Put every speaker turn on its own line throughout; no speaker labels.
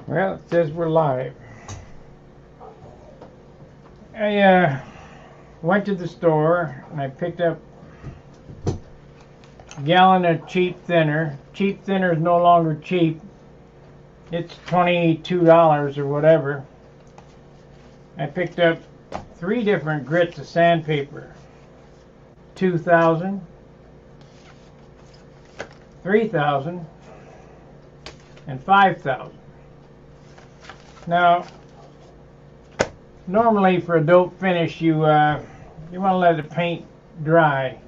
Well, it says we're live. I went to the store and I picked up a gallon of cheap thinner. Cheap thinner is no longer cheap. It's $22 or whatever. I picked up 3 different grits of sandpaper. 2,000, 3,000, and 5,000. Now, normally for a dope finish, you want to let the paint dry.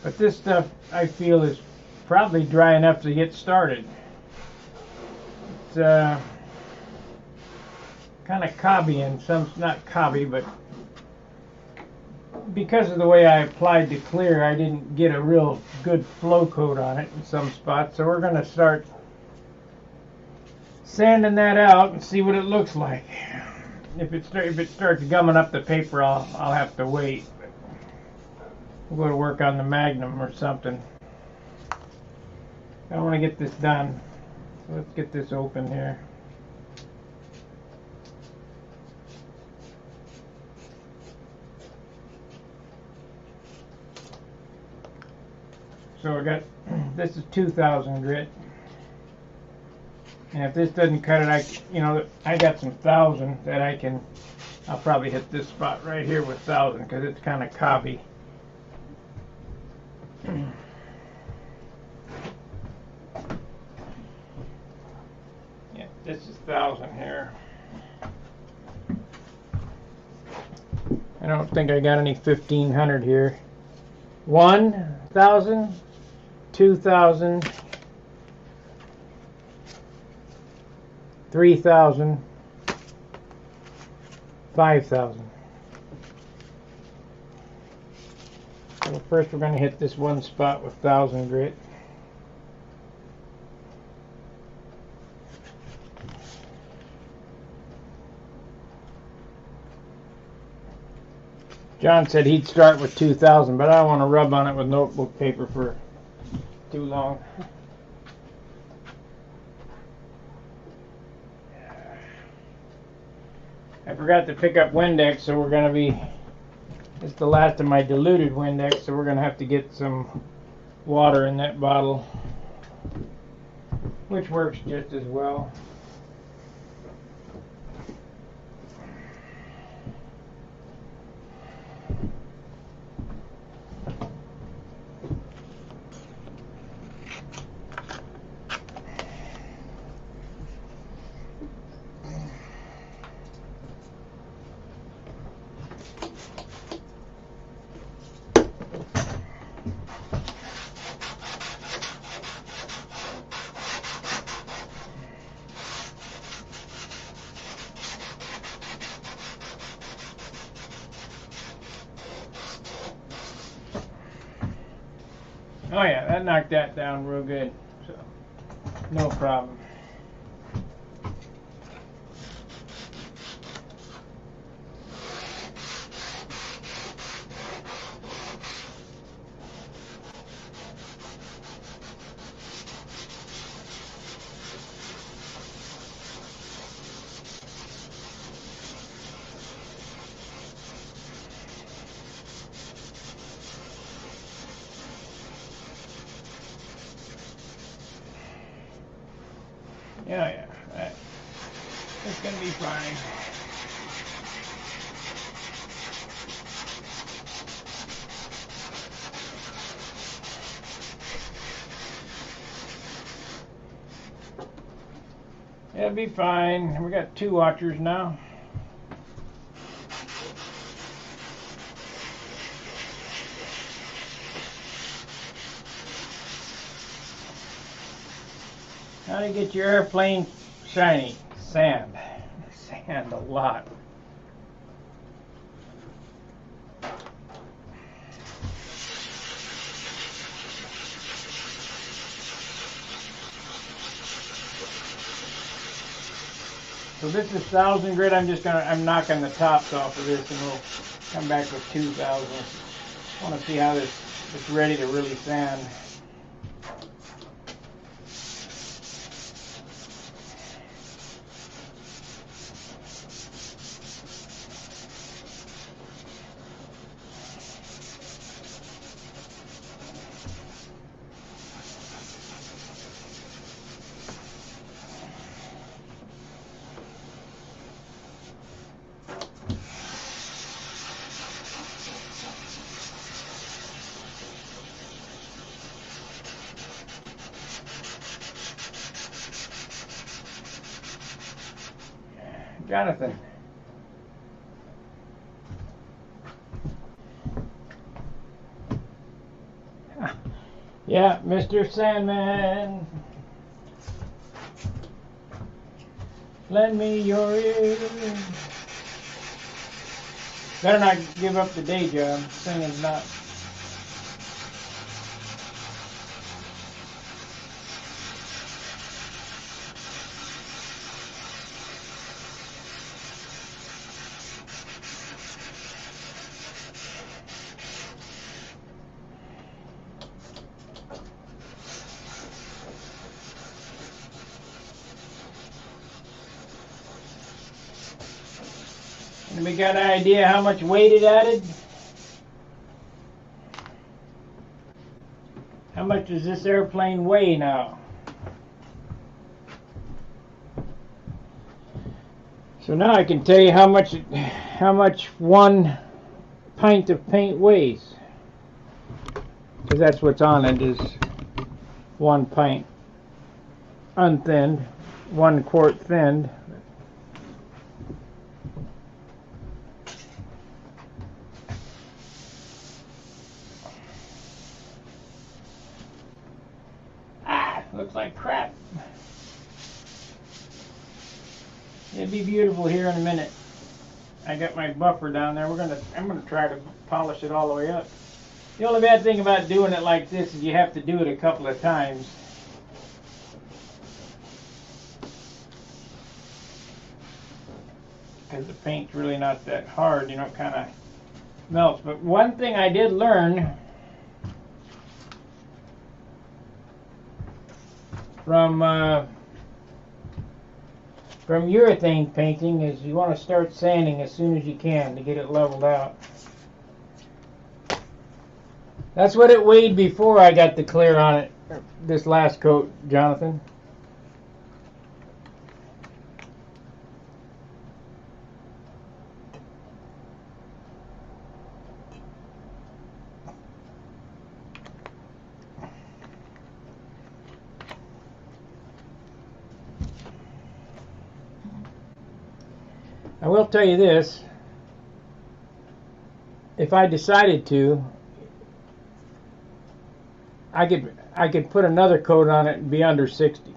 But this stuff, I feel, is probably dry enough to get started. It's kind of cobby and some, not cobby, but because of the way I applied the clear, I didn't get a real good flow coat on it in some spots. So we're going to start sanding that out and see what it looks like. If it starts gumming up the paper, I'll have to wait. We'll go to work on the Magnum or something. I want to get this done. So let's get this open here. So I got, this is 2,000 grit. And if this doesn't cut it, I got some 1,000 that I'll probably hit this spot right here with 1,000 because it's kind of cobby. Yeah, this is 1,000 here. I don't think I got any 1,500 here. 1,000, 2,000, 3,000, 5,000. So first we're going to hit this one spot with 1,000 grit. John said he'd start with 2,000, but I don't want to rub on it with notebook paper for too long. I forgot to pick up Windex, so we're going to be, it's the last of my diluted Windex, so we're going to have to get some water in that bottle, which works just as well. Oh yeah, that knocked that down real good, so no problem. Yeah, it's gonna be fine. It'll be fine. We got 2 watchers now. How do you get your airplane shiny? Sand. Sand a lot. So this is 1,000 grit. I'm knocking the tops off of this and we'll come back with 2,000. I want to see how it's ready to really sand. Jonathan. Yeah, Mr. Sandman. Lend me your ear. Better not give up the day job. Singing's not. We got an idea how much weight it added? How much does this airplane weigh now? So now I can tell you how much 1 pint of paint weighs. Because that's what's on it, is 1 pint unthinned, 1 quart thinned. Looks like crap. It'll be beautiful here in a minute. I got my buffer down there. I'm gonna try to polish it all the way up. The only bad thing about doing it like this is you have to do it a couple of times. Because the paint's really not that hard, you know, it kind of melts. But one thing I did learn from urethane painting is you want to start sanding as soon as you can to get it leveled out. That's what it weighed before I got the clear on it, this last coat, Jonathan. I will tell you this, if I decided to, I could put another coat on it and be under 60.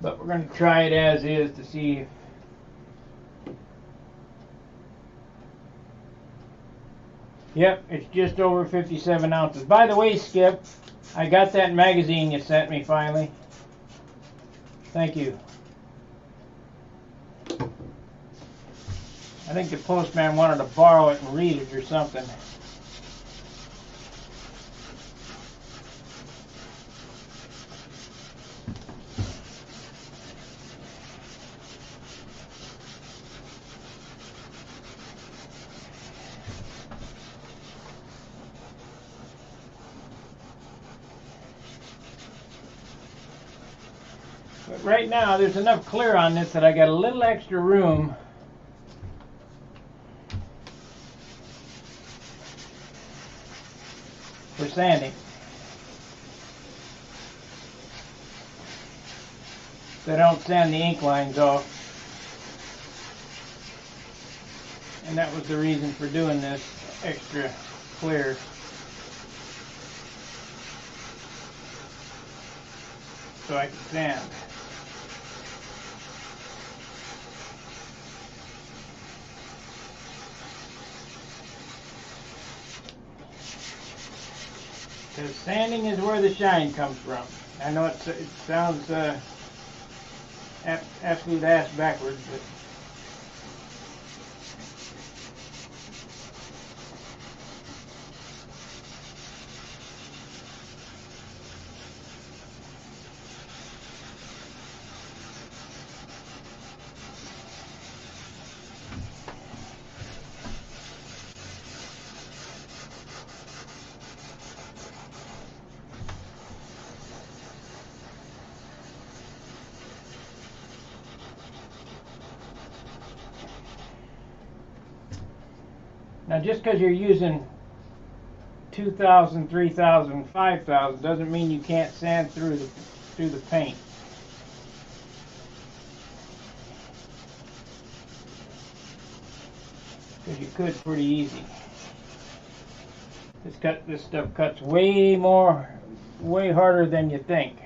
But we're going to try it as is to see if yep, it's just over 57 ounces. By the way, Skip, I got that magazine you sent me finally. Thank you. I think the postman wanted to borrow it and read it or something. But right now there's enough clear on this that I got a little extra room for sanding. So I don't sand the ink lines off. And that was the reason for doing this extra clear. So I can sand. Because sanding is where the shine comes from. I know it sounds absolute ass backwards, but now just because you're using 2,000, 3,000, 5,000 doesn't mean you can't sand through the paint. Because you could pretty easy. This stuff cuts way harder than you think.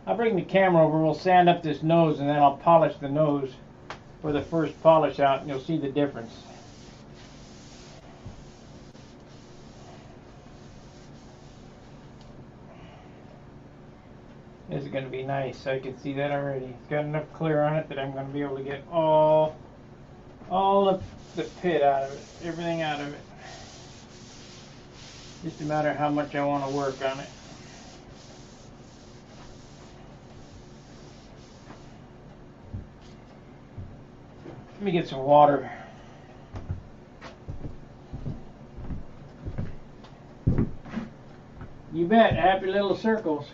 I'll bring the camera over, we'll sand up this nose, and then I'll polish the nose for the first polish out, and you'll see the difference. This is going to be nice. I can see that already. It's got enough clear on it that I'm going to be able to get all of the pit out of it, everything out of it. Just a matter of how much I want to work on it. Let me get some water. You bet. Happy little circles.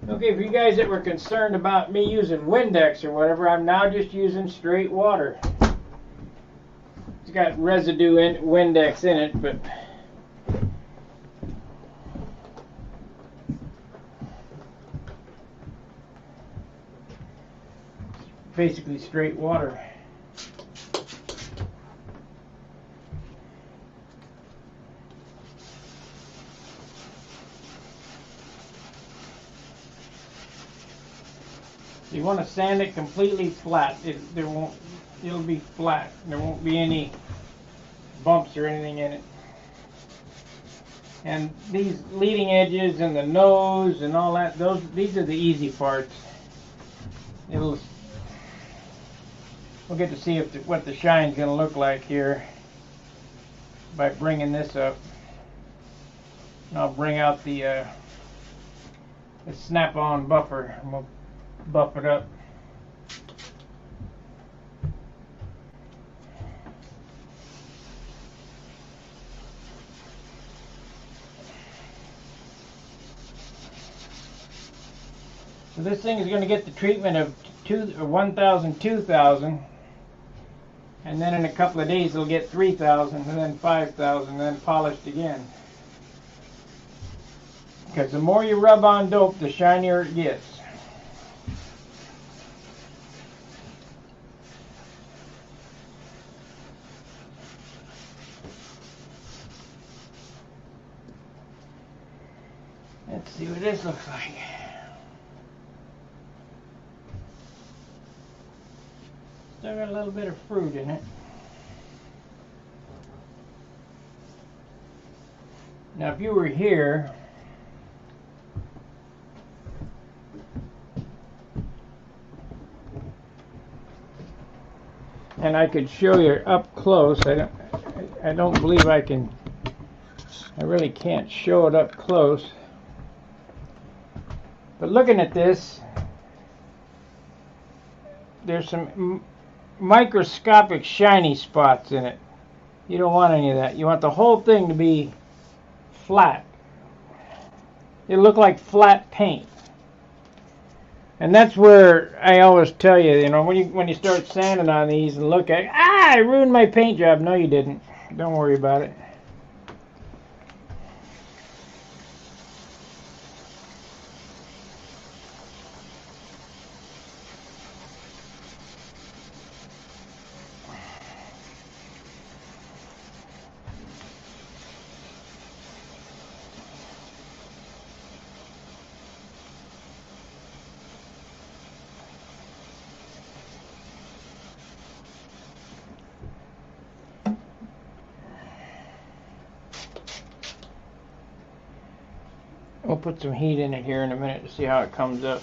Okay, for you guys that were concerned about me using Windex or whatever, I'm now just using straight water. It's got residue in Windex in it, but basically straight water. You want to sand it completely flat. It'll be flat. There won't be any bumps or anything in it. And these leading edges and the nose and all that, these are the easy parts. We'll get to see what the shine's going to look like here by bringing this up. And I'll bring out the snap-on buffer and we'll buff it up. So this thing is going to get the treatment of 1,000, 2,000, and then in a couple of days it'll get 3,000, and then 5,000, and then polished again. Because the more you rub on dope, the shinier it gets. Let's see what this looks like. Still got a little bit of fruit in it. Now if you were here, and I could show you up close, I don't believe I really can't show it up close. But looking at this, there's some microscopic shiny spots in it. You don't want any of that. You want the whole thing to be flat. It'll look like flat paint. And that's where I always tell you, you know, when you start sanding on these and look at, I ruined my paint job. No, you didn't. Don't worry about it. We'll put some heat in it here in a minute to see how it comes up.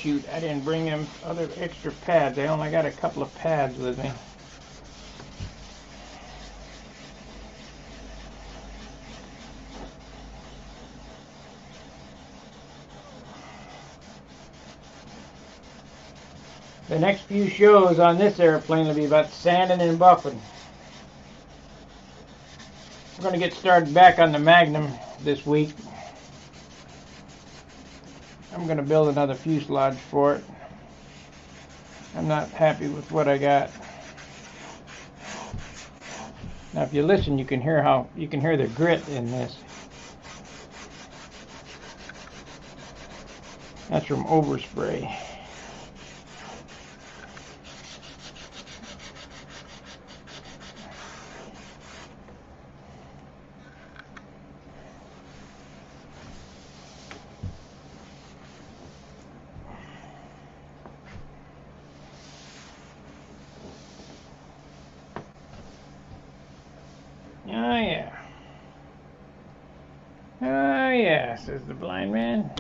shoot, I didn't bring them other extra pads. I only got a couple of pads with me. The next few shows on this airplane will be about sanding and buffing. I'm going to get started back on the Magnum this week. I'm going to build another fuselage for it. I'm not happy with what I got. Now if you listen, you can hear the grit in this. That's from overspray. Oh yeah. Oh yeah, says the blind man.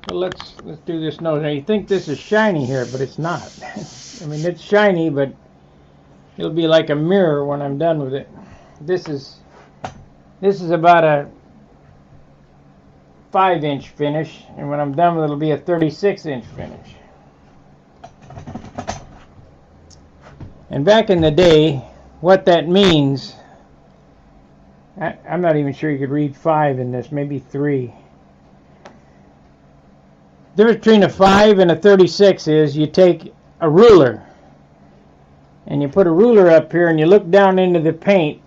Well, let's do this nose. Now you think this is shiny here, but it's not. I mean, it's shiny, but it'll be like a mirror when I'm done with it. This is about a 5-inch finish, and when I'm done with it, it'll be a 36-inch finish. And back in the day, what that means, I'm not even sure you could read 5 in this, maybe 3. The difference between a 5 and a 36 is you take a ruler and you put a ruler up here and you look down into the paint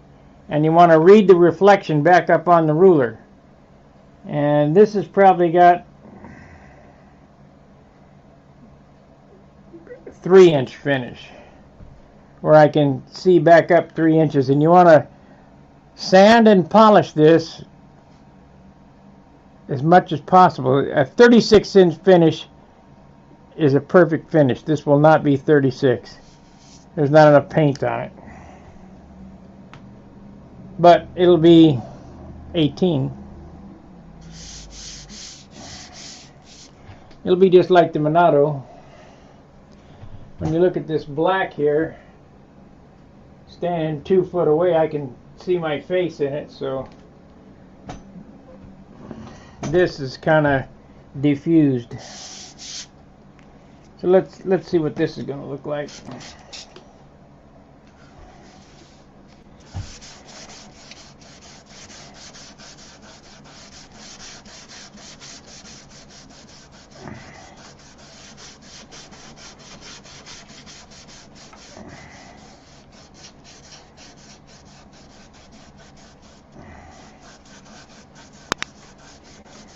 and you want to read the reflection back up on the ruler. And this has probably got 3-inch finish where I can see back up 3 inches, and you want to sand and polish this as much as possible. A 36-inch finish is a perfect finish. This will not be 36. There's not enough paint on it. But it'll be 18. It'll be just like the Monado. When you look at this black here, standing 2 foot away, I can see my face in it, so this is kind of diffused. So let's see what this is going to look like.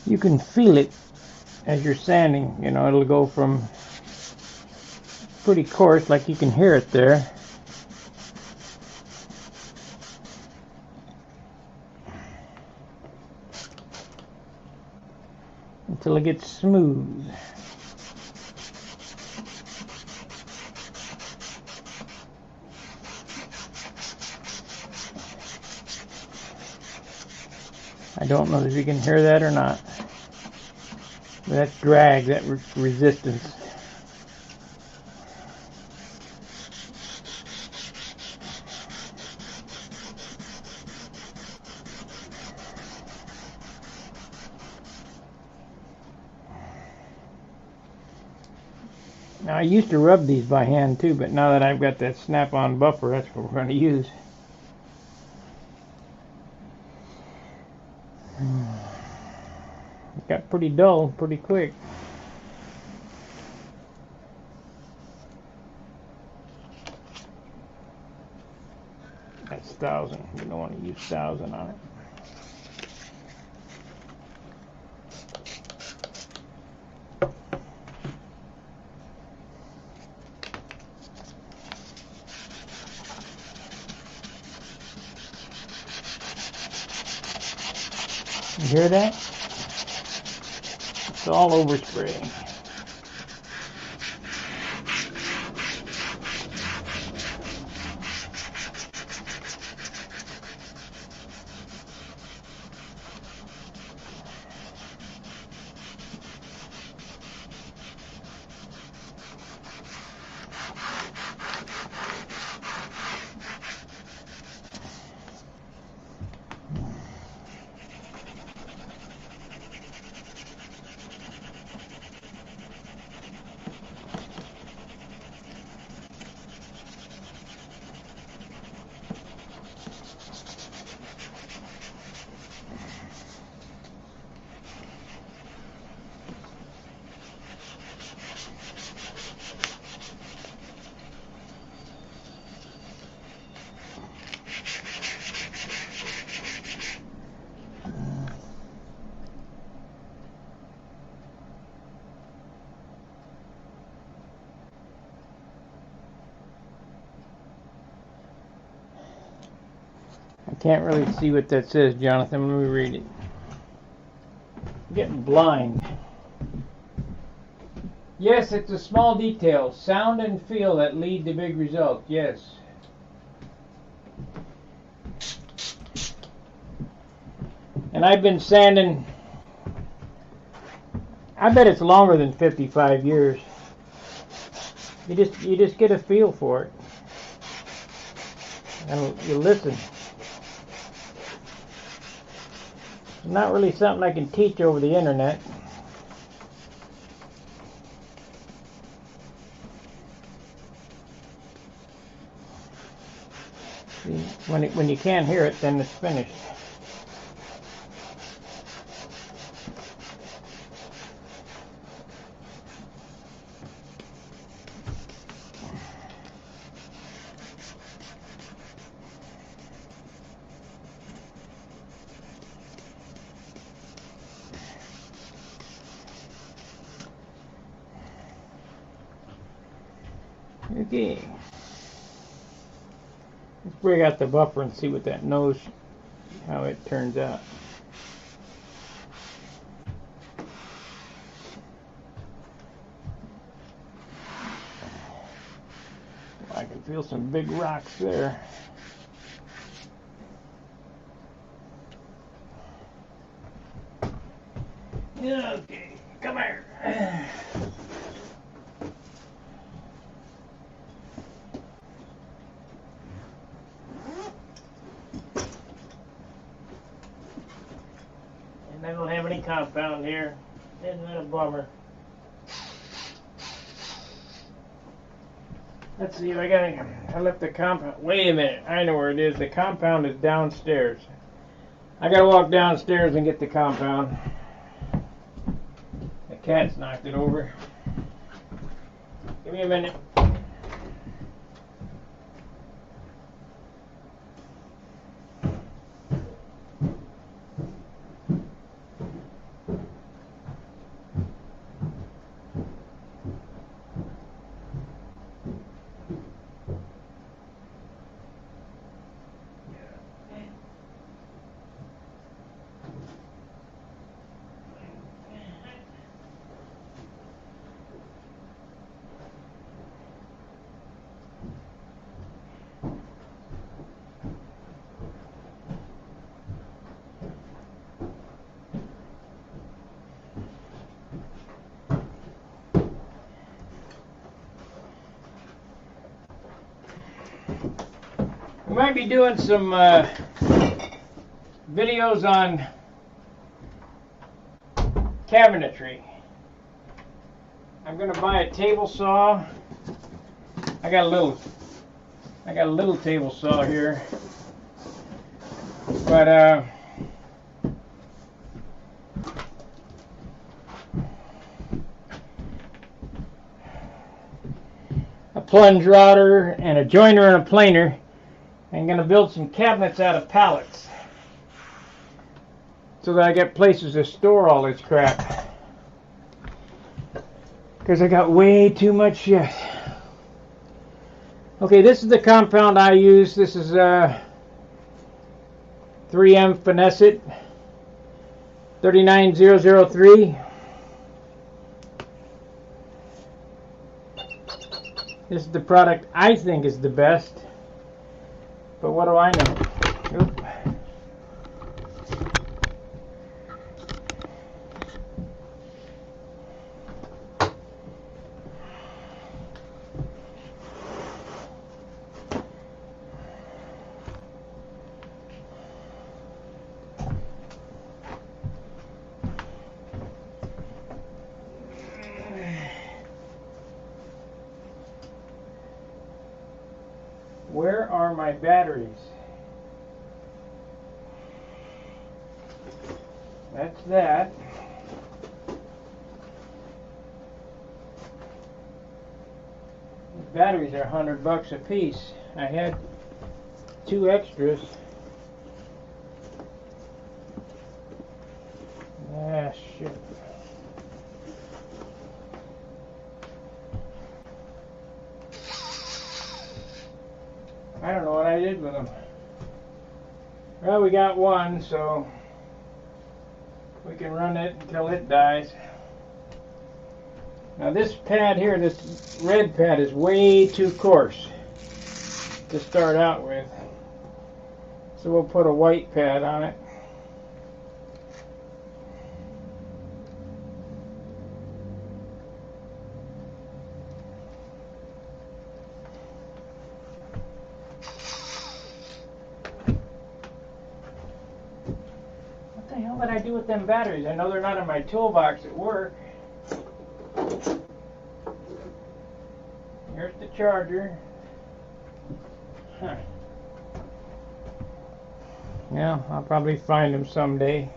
You can feel it as you're sanding. You know, it'll go from pretty coarse, like you can hear it there, until it gets smooth. I don't know if you can hear that or not. That drag, that resistance. Now I used to rub these by hand too, but now that I've got that snap-on buffer, that's what we're going to use. It got pretty dull pretty quick. That's 1,000. You don't want to use 1,000 on it. You hear that? It's all overspraying. I can't really see what that says, Jonathan. Let me read it. I'm getting blind. Yes, it's the small details, sound and feel that lead to big results. Yes. And I've been sanding, I bet it's longer than 55 years. You just get a feel for it. And you listen. It's not really something I can teach over the internet. See, when you can't hear it, then it's finished. Okay. Let's break out the buffer and see what that nose, how it turns out. I can feel some big rocks there. Okay, come here. And I don't have any compound here. Isn't that a bummer? Let's see if I left the compound. Wait a minute, I know where it is. The compound is downstairs. I gotta walk downstairs and get the compound. The cat's knocked it over. Give me a minute. We might be doing some videos on cabinetry. I'm going to buy a table saw. I got a little table saw here, but a plunge router and a joiner and a planer. I'm going to build some cabinets out of pallets so that I get places to store all this crap, because I got way too much shit. Okay, this is the compound I use. This is 3M Finesse It 39003. This is the product I think is the best. But what do I know? Oop. Where are my batteries? That's that. These batteries are $100 a piece. I had 2 extras. Ah, shit. I don't know what I did with them. Well, we got one, so we can run it until it dies. Now this pad here, this red pad, is way too coarse to start out with. So we'll put a white pad on it. What the hell did I do with them batteries? I know they're not in my toolbox at work. Here's the charger. Huh. Yeah, I'll probably find them someday.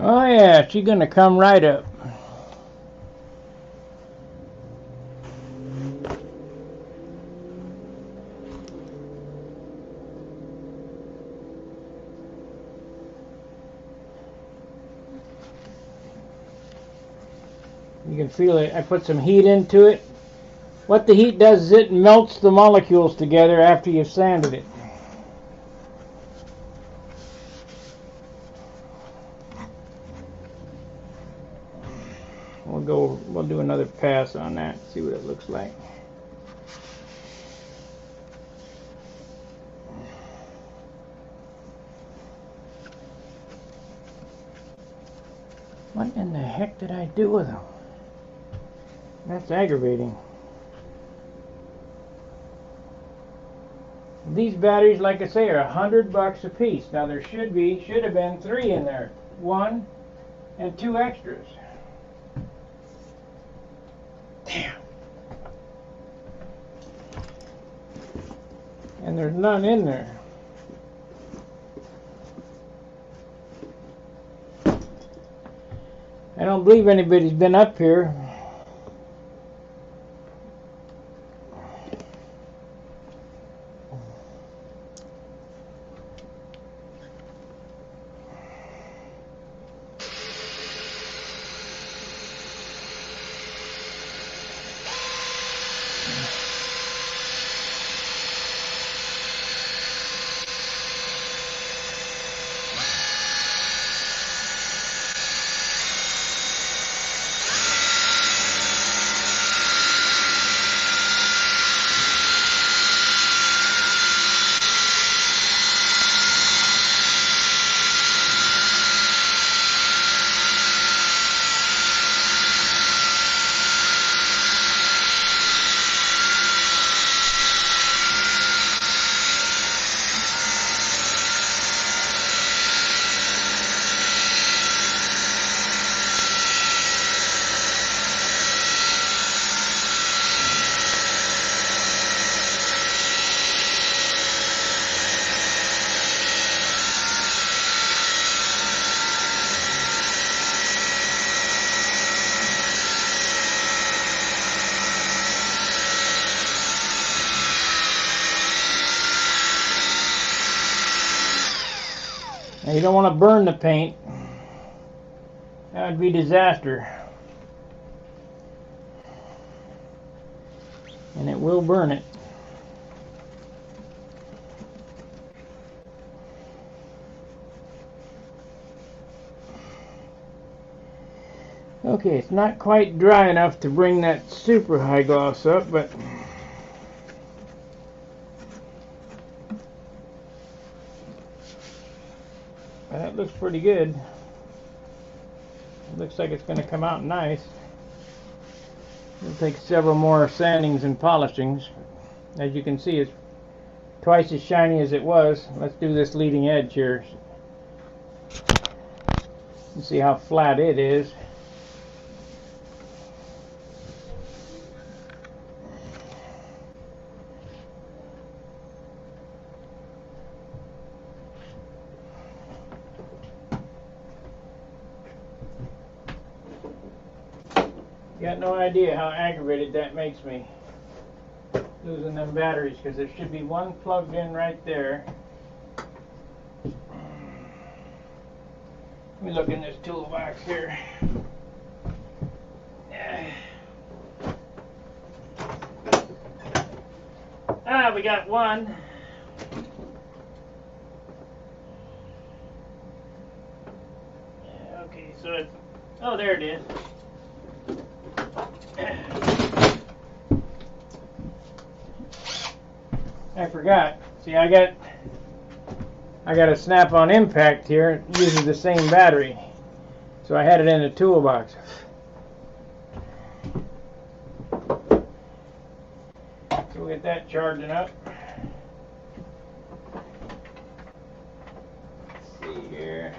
Oh yeah, she's gonna come right up. You can feel it. I put some heat into it. What the heat does is it melts the molecules together after you've sanded it. We'll do another pass on that, see what it looks like. What in the heck did I do with them? That's aggravating. These batteries, like I say, are $100 a piece. Now there should have been 3 in there. 1 and 2 extras. Damn. And there's none in there. I don't believe anybody's been up here. Now you don't want to burn the paint. That would be disaster. And it will burn it. Okay, it's not quite dry enough to bring that super high gloss up, but that looks pretty good. It looks like it's going to come out nice. It'll take several more sandings and polishings. As you can see, it's twice as shiny as it was. Let's do this leading edge here and see how flat it is. Got no idea how aggravated that makes me, losing them batteries, because there should be one plugged in right there. Let me look in this toolbox here. Ah, we got one. Okay, so it's, oh, there it is. I forgot. See, I got a snap-on impact here. It uses the same battery, so I had it in the toolbox. So we'll get that charging up. Let's see here.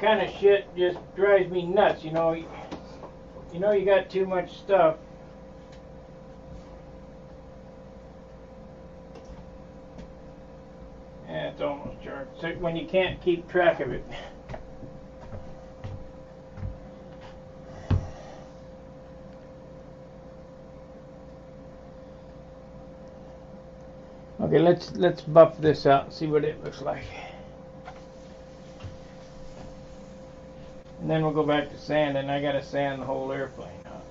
Kind of shit just drives me nuts, you know you got too much stuff. Yeah, it's almost charged. So when you can't keep track of it. Okay, let's buff this out and see what it looks like. And then we'll go back to sanding. I gotta sand the whole airplane out.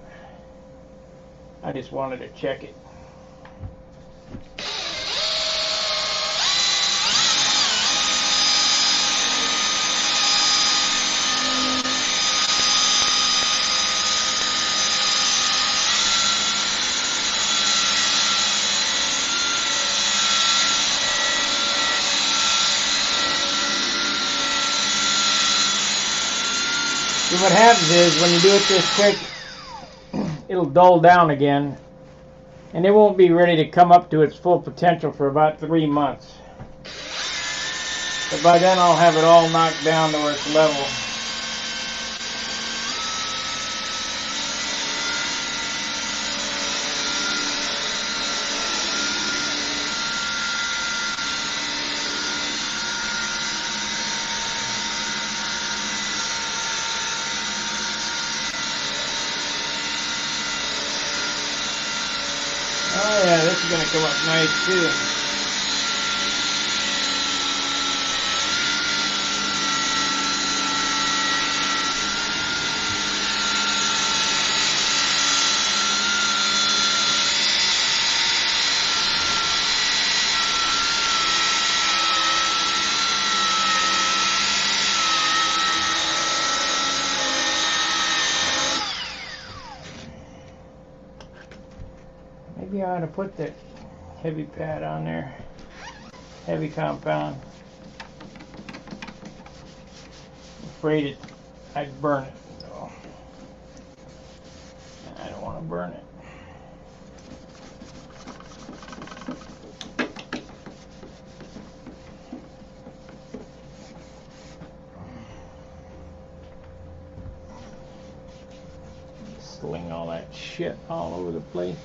I just wanted to check it. So what happens is when you do it this quick, it'll dull down again, and it won't be ready to come up to its full potential for about 3 months. But by then I'll have it all knocked down to where it's level. Oh yeah, this is going to come up nice too. Maybe I ought to put that heavy pad on there, heavy compound. Afraid I'd burn it, so I don't want to burn it. Sling all that shit all over the place.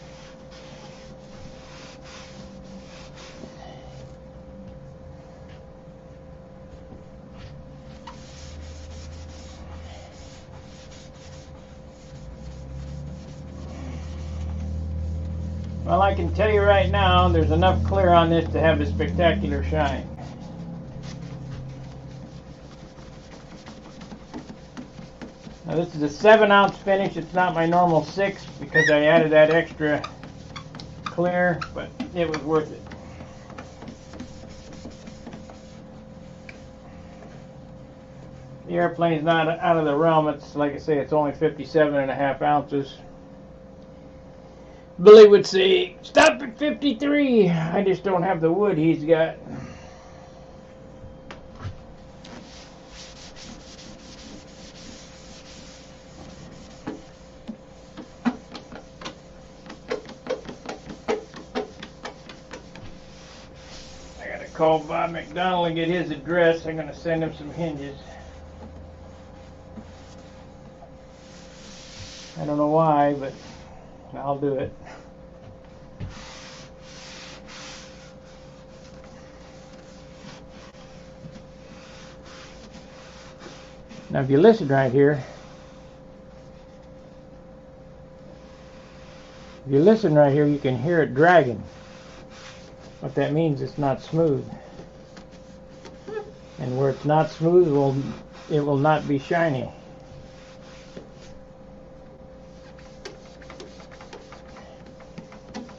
Well, I can tell you right now, there's enough clear on this to have a spectacular shine. Now this is a 7-ounce finish. It's not my normal 6 because I added that extra clear, but it was worth it. The airplane's not out of the realm. It's like I say, it's only 57.5 ounces. Billy would say, stop at 53. I just don't have the wood he's got. I gotta call Bob McDonald and get his address. I'm gonna send him some hinges. I don't know why, but I'll do it. Now if you listen right here, you can hear it dragging. What that means, it's not smooth. And where it's not smooth, it will not be shiny.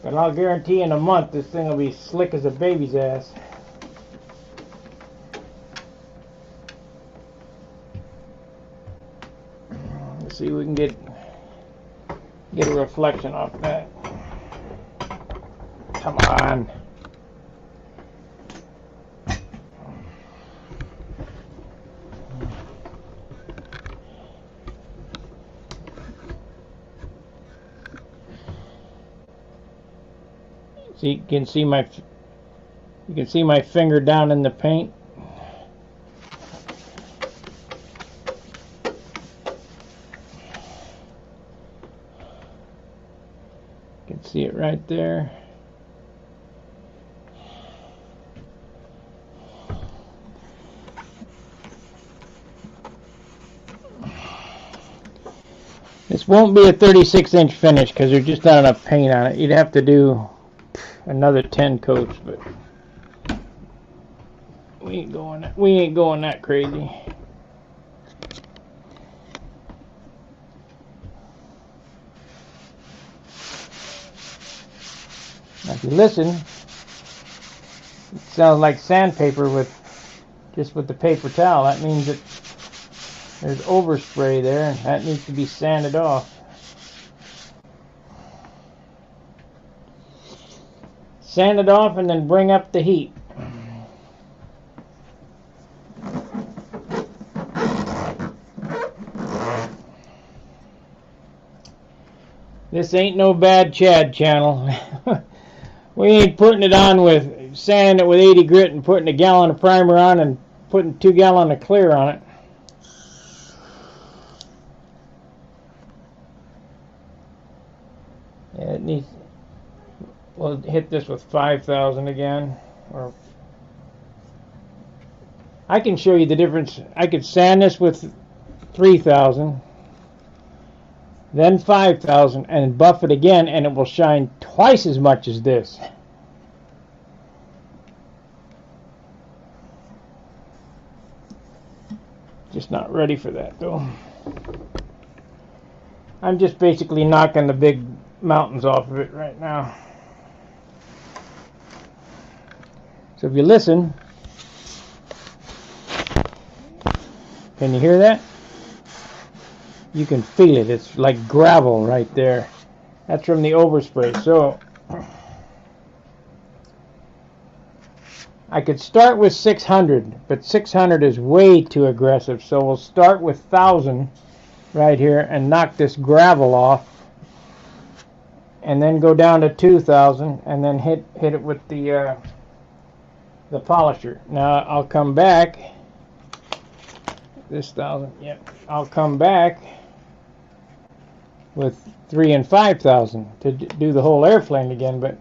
But I'll guarantee in a month this thing will be slick as a baby's ass. Let's see if we can get a reflection off that. Come on. See, you can see my finger down in the paint. You can see it right there. This won't be a 36-inch finish because there's just not enough paint on it. You'd have to do another 10 coats, but we ain't going that crazy. Now if you listen, it sounds like sandpaper with the paper towel. That means that there's overspray there, and that needs to be sanded off. Sand it off and then bring up the heat. This ain't no bad Chad channel. We ain't putting it on with sanding it with 80 grit and putting a gallon of primer on and putting 2 gallons of clear on it. Yeah, it needs. We'll hit this with 5,000 again, or I can show you the difference. I could sand this with 3,000, then 5,000, and buff it again, and it will shine twice as much as this. Just not ready for that though. I'm just basically knocking the big mountains off of it right now. So if you listen, can you hear that? You can feel it. It's like gravel right there. That's from the overspray. So I could start with 600, but 600 is way too aggressive. So we'll start with 1,000 right here and knock this gravel off, and then go down to 2,000 and then hit it with the polisher. Now I'll come back. This 1,000, yeah. I'll come back with 3,000 and 5,000 to do the whole airplane again. But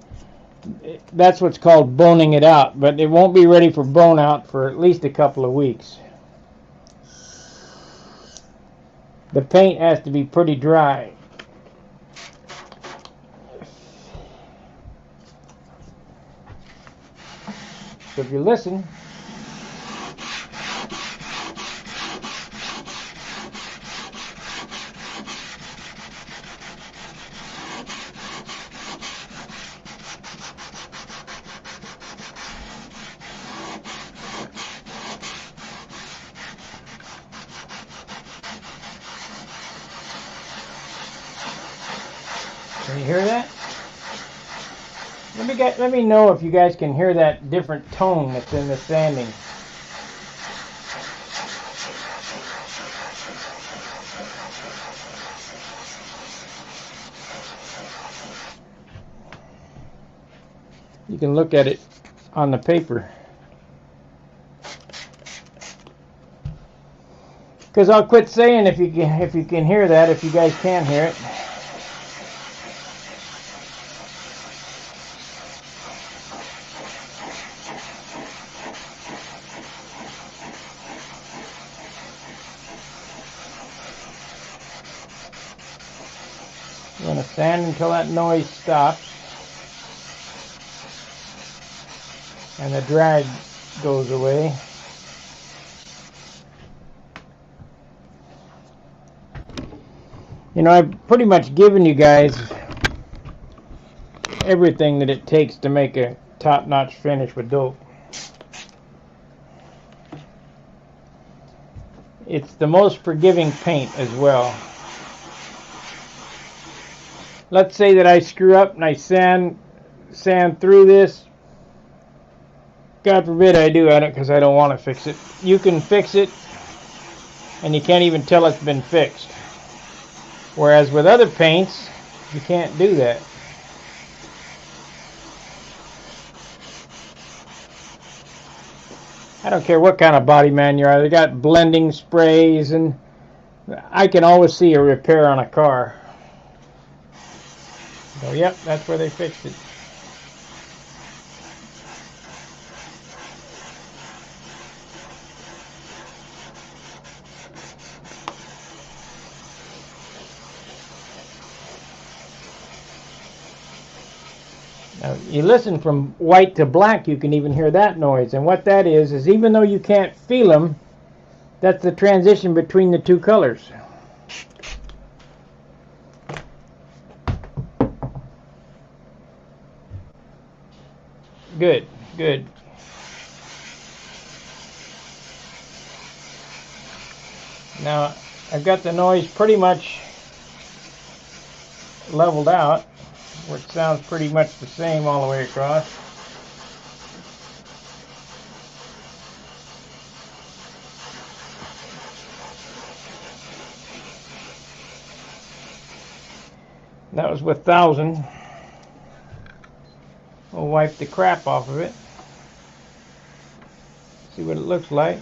that's what's called boning it out. But it won't be ready for bone out for at least a couple of weeks. The paint has to be pretty dry. So if you listen, Can you hear that? Let me know if you guys can hear that different tone that's in the sanding. You can look at it on the paper. Because I'll quit saying if you can hear that, if you guys can hear it. I'm going to sand until that noise stops and the drag goes away. You know, I've pretty much given you guys everything that it takes to make a top-notch finish with dope. It's the most forgiving paint as well. Let's say that I screw up and I sand through this. God forbid I do at it because I don't want to fix it. You can fix it and you can't even tell it's been fixed. Whereas with other paints, you can't do that. I don't care what kind of body man you are. They got blending sprays, and I can always see a repair on a car. So, yep, that's where they fixed it. Now, you listen from white to black, you can even hear that noise. And what that is even though you can't feel them, that's the transition between the two colors. Good, good. Now, I've got the noise pretty much leveled out, where it sounds pretty much the same all the way across. That was with 1000. We'll wipe the crap off of it. See what it looks like.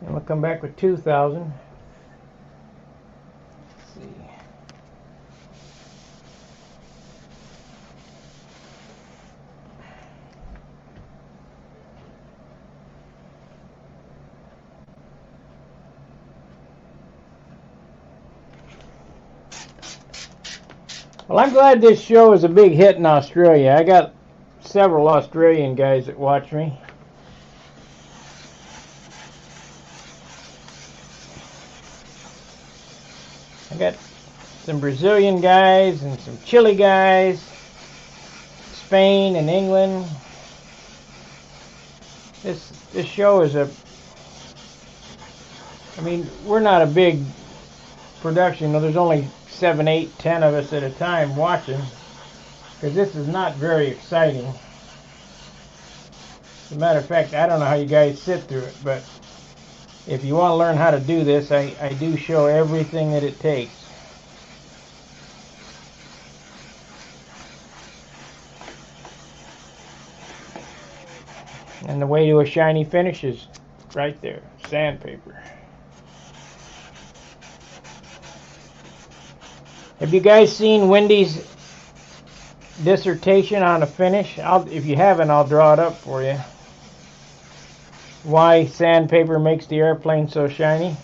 And we'll come back with 2000. Let's see. Well, I'm glad this show is a big hit in Australia. I got several Australian guys that watch me. I got some Brazilian guys and some Chile guys, Spain and England. This show is I mean, we're not a big production. There's only 7, 8, 10 of us at a time watching, because this is not very exciting. As a matter of fact, I don't know how you guys sit through it, but if you want to learn how to do this, I do show everything that it takes. And the way to a shiny finish is right there, sandpaper. Have you guys seen Wendy's dissertation on a finish? If you haven't, I'll draw it up for you. Why sandpaper makes the airplane so shiny?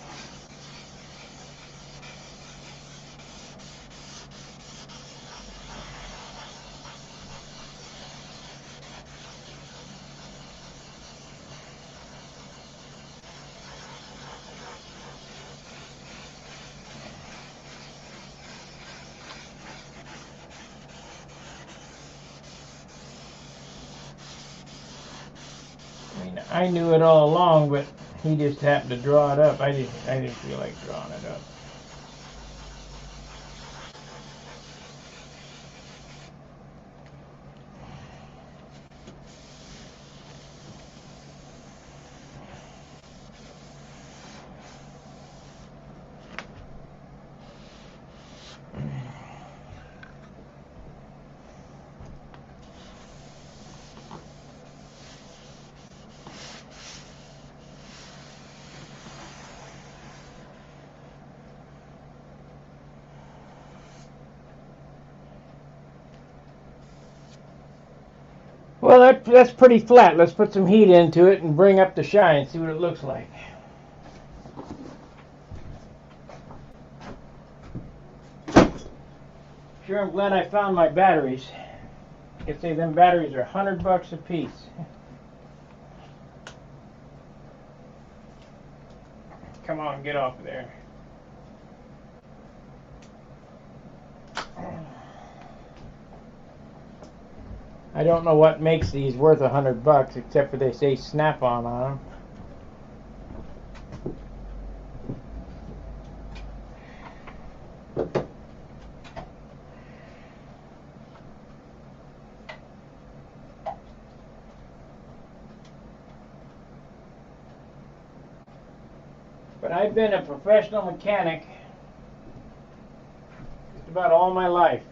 I knew it all along, but he just happened to draw it up. I didn't feel like drawing it up. Well, that's pretty flat. Let's put some heat into it and bring up the shine, see what it looks like. Sure, I'm glad I found my batteries. I could say them batteries are $100 a piece. Come on, get off of there. I don't know what makes these worth $100, except for they say Snap-on them. But I've been a professional mechanic just about all my life.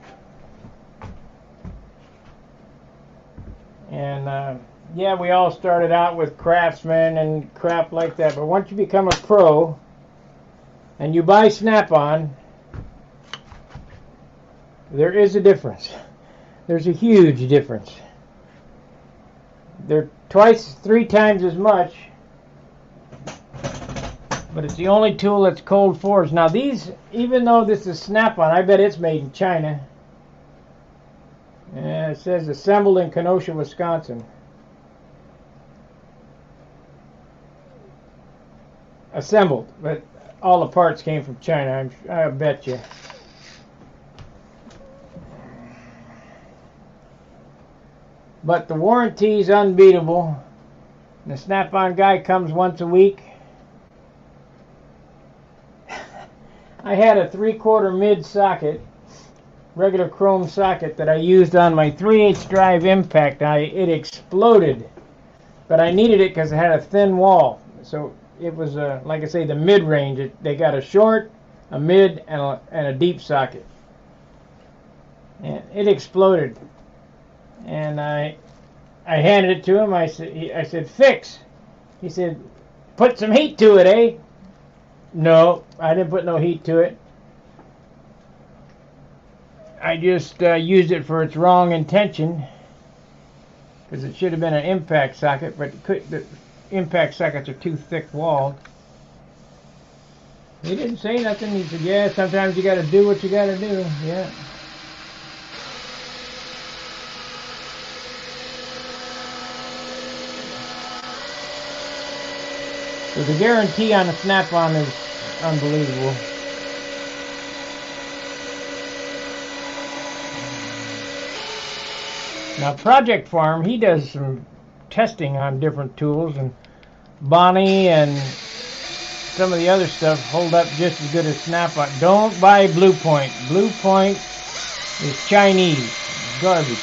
And yeah, we all started out with Craftsman and crap like that. But once you become a pro and you buy Snap-on, there is a difference. There's a huge difference. They're twice, 3 times as much. But it's the only tool that's cold forged. Now these, even though this is Snap-on, I bet it's made in China. It says assembled in Kenosha, Wisconsin. Assembled, but all the parts came from China, I bet you. But the warranty is unbeatable. The Snap-on guy comes once a week. I had a 3/4 mid socket, regular chrome socket that I used on my 3/8 drive impact. It exploded, but I needed it because it had a thin wall. So it was, like I say, the mid-range. They got a short, a mid, and a deep socket. And it exploded. And I handed it to him. I said, fix. He said, put some heat to it, eh? No, I didn't put no heat to it. I just used it for its wrong intention, because it should have been an impact socket, but the impact sockets are too thick walled. He didn't say nothing. He said, yeah, sometimes you got to do what you got to do. Yeah. So the guarantee on a Snap-on is unbelievable. Now Project Farm, he does some testing on different tools, and Bonnie and some of the other stuff hold up just as good as Snap-on. Don't buy Blue Point. Blue Point is Chinese. Garbage.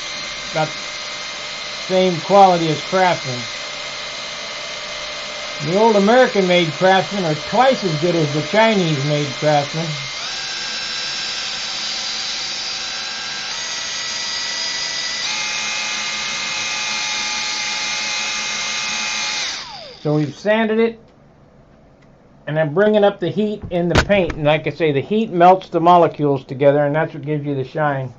About the same quality as Craftsman. The old American-made Craftsmen are twice as good as the Chinese-made Craftsmen. So we've sanded it, and I'm bringing up the heat in the paint. And like I say, the heat melts the molecules together, and that's what gives you the shine.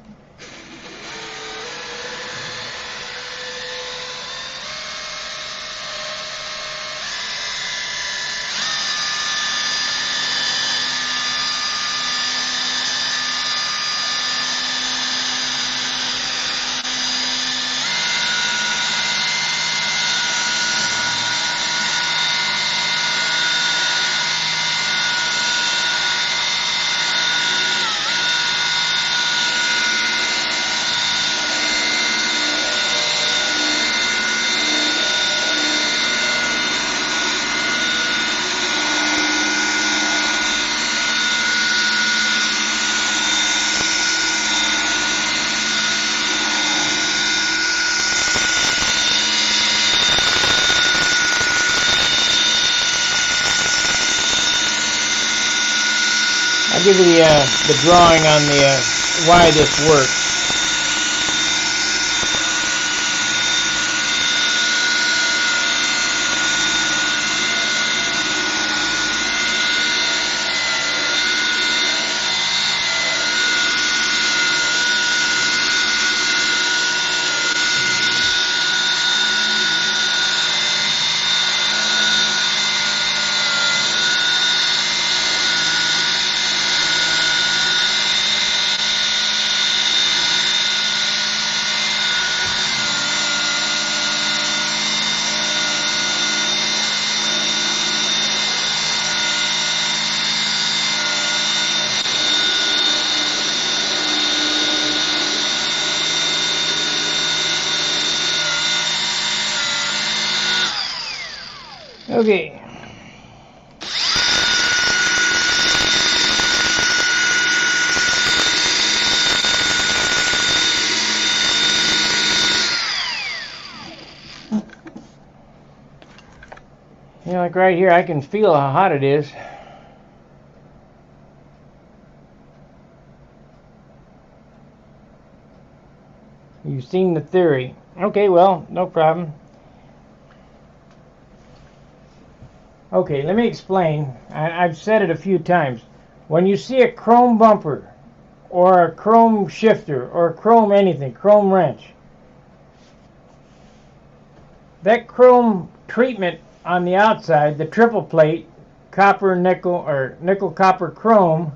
give you the drawing on the why this works. Okay. You know, like right here, I can feel how hot it is. You've seen the theory. Okay, well, no problem. Okay, let me explain. I've said it a few times. When you see a chrome bumper or a chrome shifter or a chrome anything, chrome wrench, that chrome treatment on the outside, the triple plate, copper, nickel, or nickel, copper, chrome,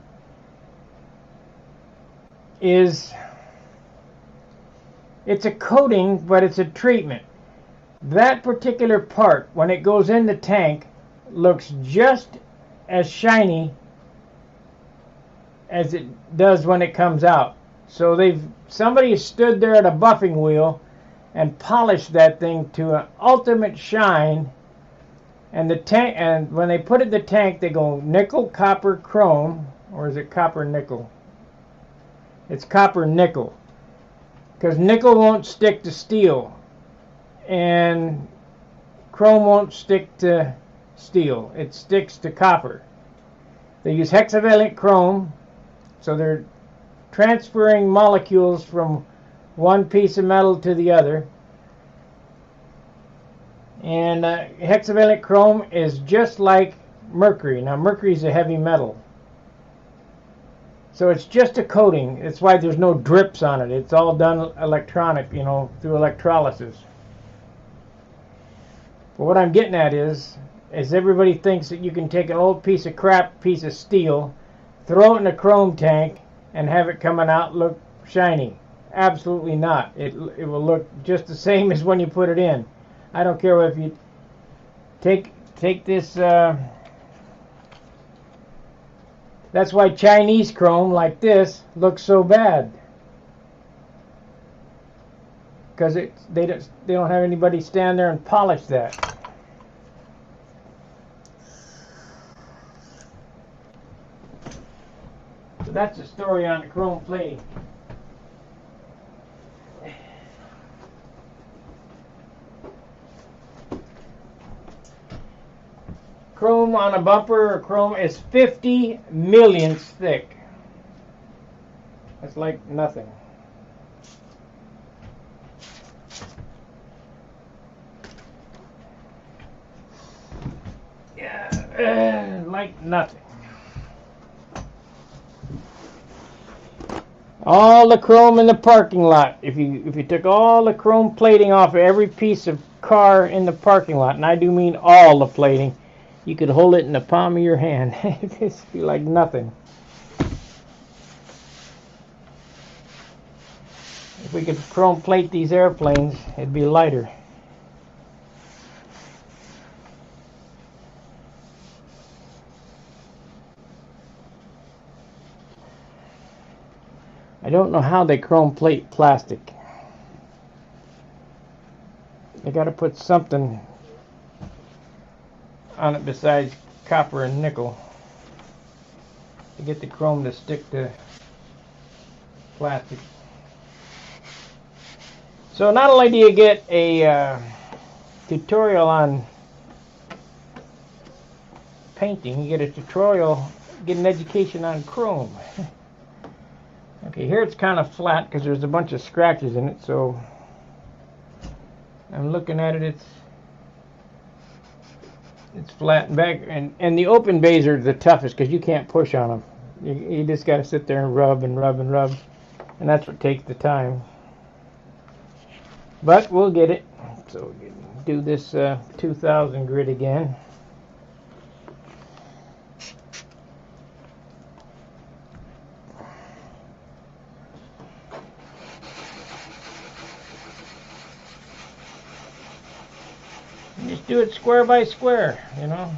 it's a coating, but it's a treatment. That particular part, when it goes in the tank, looks just as shiny as it does when it comes out. So somebody stood there at a buffing wheel and polished that thing to an ultimate shine. And the tank, and when they put it in the tank, they go nickel, copper, chrome, or is it copper, nickel? It's copper, nickel, because nickel won't stick to steel, and chrome won't stick to steel. It sticks to copper. They use hexavalent chrome, so they're transferring molecules from one piece of metal to the other. And hexavalent chrome is just like mercury. Now, mercury is a heavy metal, so it's just a coating. That's why there's no drips on it. It's all done electronic, through electrolysis. But what I'm getting at is everybody thinks that you can take an old piece of crap, piece of steel, throw it in a chrome tank, and have it coming out look shiny. Absolutely not. It will look just the same as when you put it in. I don't care if you take this. That's why Chinese chrome like this looks so bad, because they don't have anybody stand there and polish that. So that's the story on the chrome plating. Chrome on a bumper or chrome is 50 millionths thick. That's like nothing. Yeah, like nothing. All the chrome in the parking lot. If you took all the chrome plating off of every piece of car in the parking lot, and I do mean all the plating, you could hold it in the palm of your hand. It'd be like nothing. If we could chrome plate these airplanes, it'd be lighter. I don't know how they chrome plate plastic. They got to put something on it besides copper and nickel to get the chrome to stick to plastic. So not only do you get a tutorial on painting, you get a tutorial get an education on chrome. Okay, here it's kind of flat because there's a bunch of scratches in it, so I'm looking at it, it's flat and back, and the open bays are the toughest because you can't push on them. You just got to sit there and rub and rub and rub, and that's what takes the time. But we'll get it. So do this 2000 grit again. Just do it square by square, you know.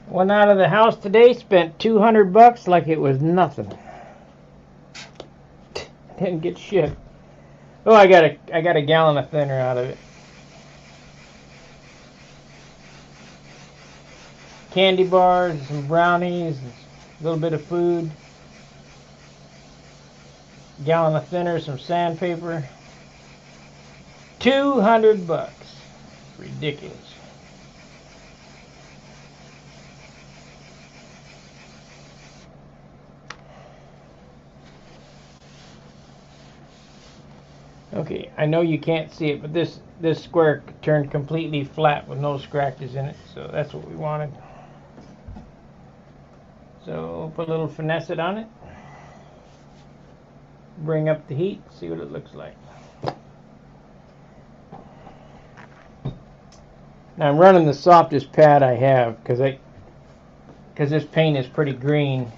Went out of the house today, spent $200 like it was nothing. Didn't get shit. Oh, I got a gallon of thinner out of it. Candy bars, some brownies, a little bit of food. Gallon of thinner, some sandpaper. $200. Ridiculous. Okay, I know you can't see it, but this square turned completely flat with no scratches in it, so that's what we wanted. So put a little finesse it on it. Bring up the heat, see what it looks like. Now I'm running the softest pad I have because this paint is pretty green.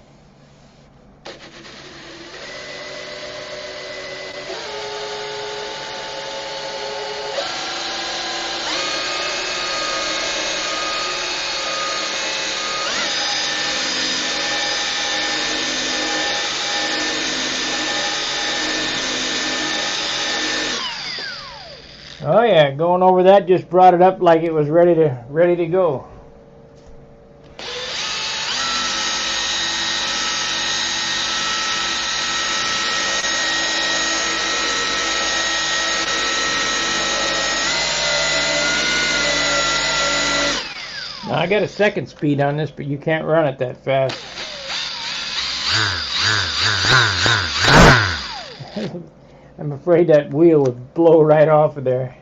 Oh yeah, going over that just brought it up like it was ready to go. Now I got a second speed on this, but you can't run it that fast. I'm afraid that wheel would blow right off of there.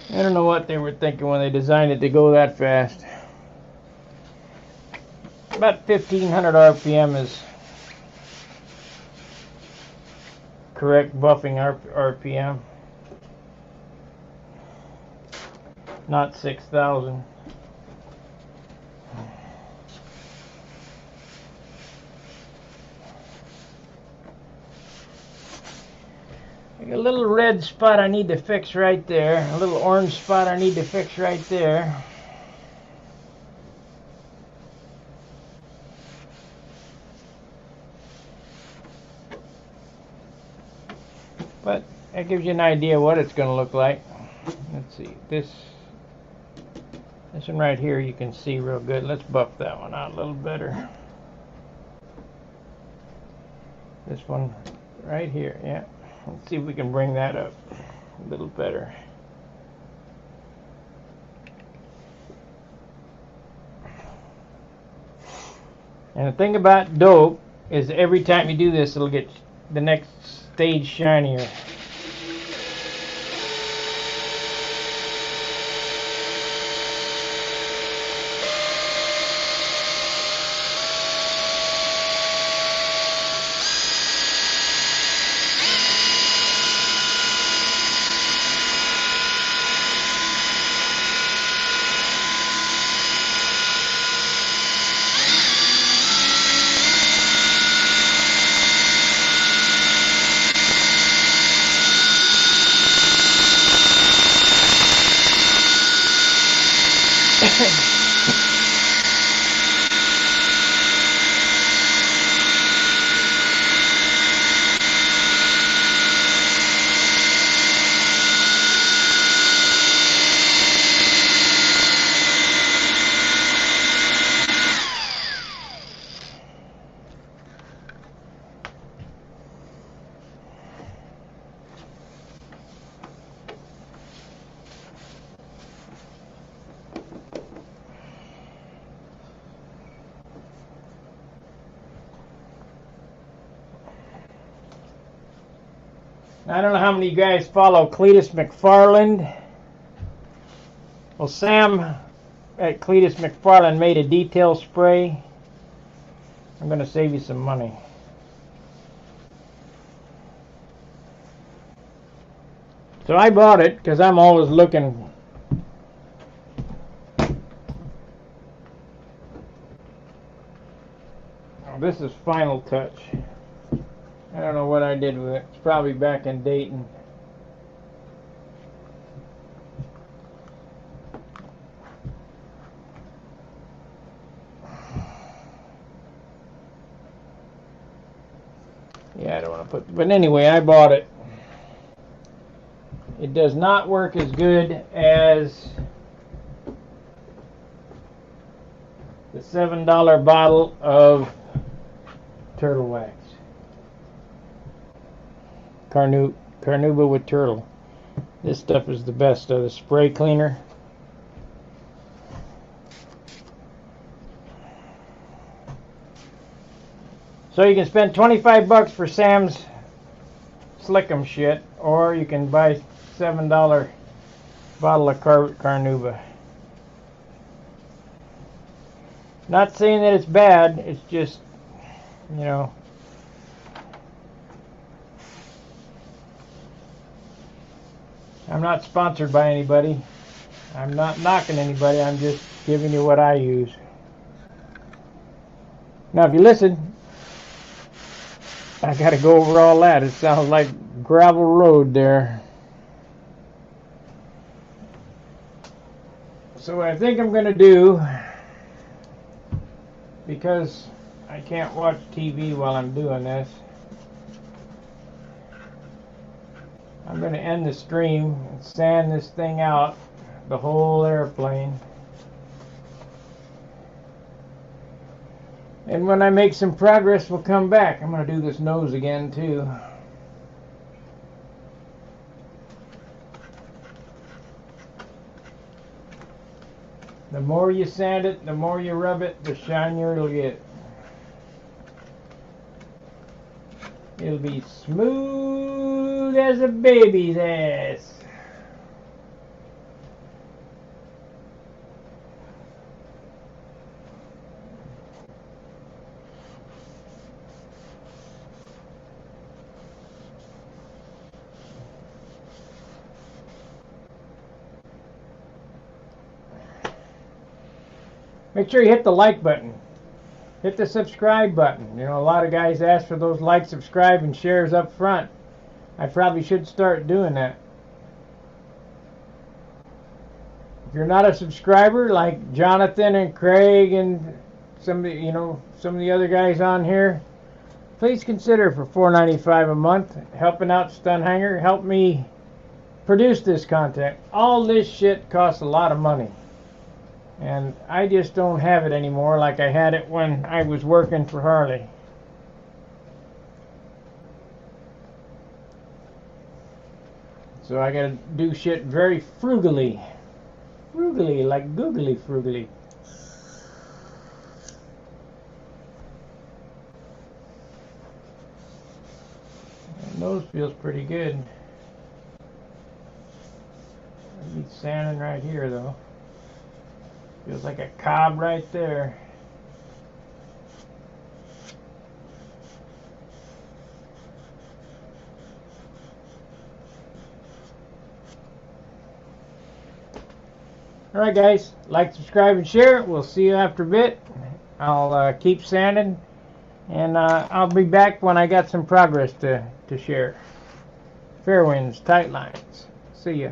I don't know what they were thinking when they designed it to go that fast. About 1500 RPM is correct buffing RPM. Not 6,000. I got a little red spot I need to fix right there. A little orange spot I need to fix right there. But that gives you an idea what it's going to look like. Let's see. This one right here you can see real good. Let's buff that one out a little better. This one right here, yeah. Let's see if we can bring that up a little better. And the thing about dope is every time you do this, it'll get the next stage shinier. I don't know how many of you guys follow Cletus McFarland. Well, Sam at Cletus McFarland made a detail spray. I'm going to save you some money. So I bought it because I'm always looking. Oh, this is Final Touch. I don't know what I did with it. It's probably back in Dayton. Yeah, I don't want to put... But anyway, I bought it. It does not work as good as the $7 bottle of turtle wax. Carnauba with turtle. This stuff is the best of the spray cleaner. So you can spend 25 bucks for Sam's Slickum shit, or you can buy $7 bottle of Carnauba. Not saying that it's bad, it's just, you know, I'm not sponsored by anybody. I'm not knocking anybody. I'm just giving you what I use. Now, if you listen, I got to go over all that. It sounds like gravel road there. So what I think I'm going to do, because I can't watch TV while I'm doing this, I'm going to end the stream and sand this thing out, the whole airplane. And when I make some progress, we'll come back. I'm going to do this nose again, too. The more you sand it, the more you rub it, the shinier it'll get. It'll be smooth as a baby's ass. Make sure you hit the like button. Hit the subscribe button. You know, a lot of guys ask for those like, subscribe, and shares up front. I probably should start doing that. If you're not a subscriber, like Jonathan and Craig and some of the, you know, some of the other guys on here, please consider for $4.95 a month helping out Stunhanger. Help me produce this content. All this shit costs a lot of money. And I just don't have it anymore like I had it when I was working for Harley. So I gotta do shit very frugally. Frugally, like googly frugally. That nose feels pretty good. I need sanding right here though. Feels like a cob right there. Alright guys, like, subscribe, and share. We'll see you after a bit. I'll keep sanding, and I'll be back when I got some progress to share. Fair winds, tight lines. See ya.